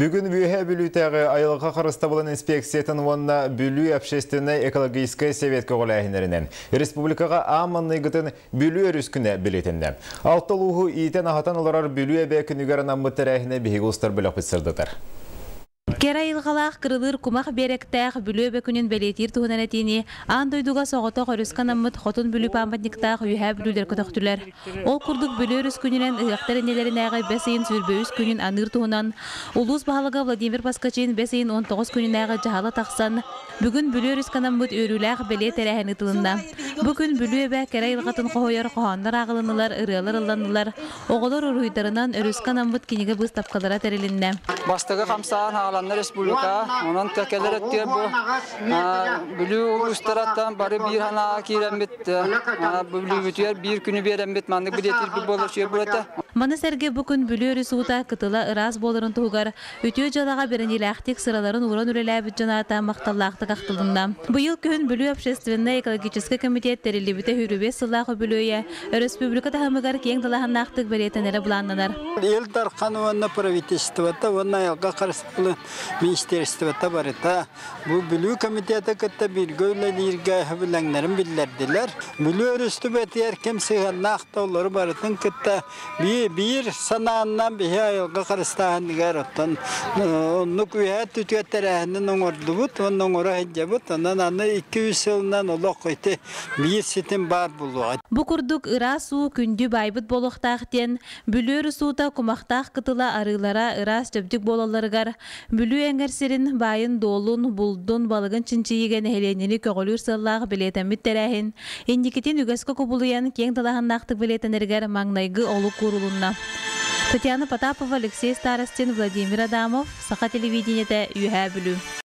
Бүгін бүйе бүлітәғі айылға қарыста болан инспекциятын онна бүлі общественной экологическая совет көғіләйінерінен. Республикаға аманны ғытын бүлі өріскіне білетінді. Алтылуғы иетен ағатан оларар бүлі әбе күнігерін аммыттарайыны бейгі ұстар біліп бітсірдідар. Кера илгалах кырылыр кумах беректәх бүлөбе күнен белетир туһунан этини ан дойдуга согото хорускан аммыт хотун бүлү пампатниктах үйһә бүлүлер көтөктүләр. Ол курдук бүлөрүс күненен ыяктар энелеринәгы бесейин сүрбөүс күнен аныр туһунан улус баһалыга Владимир Паскачин бесейин 19 күненәгы жаһала таксан бүгүн бүлөрүс канаммыт өрүләх беле терәһен ытылында. Бүгүн бүлөбе кера илгатын кохойор кохандар агылынылар ырылар ылланылар. Оголор уруйдарынан өрүскан аммыт кинеге быстапкалара терелинне. Бастыгы камсаан хааланна республика, онон текелер өттер бу бүлүү устараттан бары бир хана кирембит, бүлүү бүтер бир күнү берембит, мандык билетир бир болор чөй булата. Маны серге бүкүн бүлөрү суuta кытыла ырас болорун тугар өтө жалага беренилактик сыраларын уран үреләбит жаната макталлактык актылында. Быйыл күн бүлүү общественный экологический комитет терилибите хүрүбе сыллахы бүлөйе республикада хамыгар кең далаханнактык беретенере буланнанар. Эл таркануна правительството, онайга каршы министерството барыта. Бу бүлүү комитеты кытта билгөлөргө хабылаңнарын билдирдилер. Бүлүү өрүстүбетер кемсеген накталары барытын кытта bir sanandan bir ayılga karıstahanıgar otan onu kuyat tütütterehinin oğurdu but onun oğru hecebut ondan anı 200 yılından ola koydu bir sitin bar bulu. Bu kurduk ıra su kündü baybıt boluqtaqten bülür suuta kumaktaq kıtıla arılara ıras töbdük bolalarıgar bülü engerserin bayın dolun buldun balığın çinçiyigen helenini kögülür sallaq biletemit terehin indikitin ügesko kubuluyan keng talahannaqtık biletenerger mangnaygı olu kurulunna. Татьяна Потапова, Алексей Старостин, Владимир Адамов, Саха телевидениеде үйә бүлүү.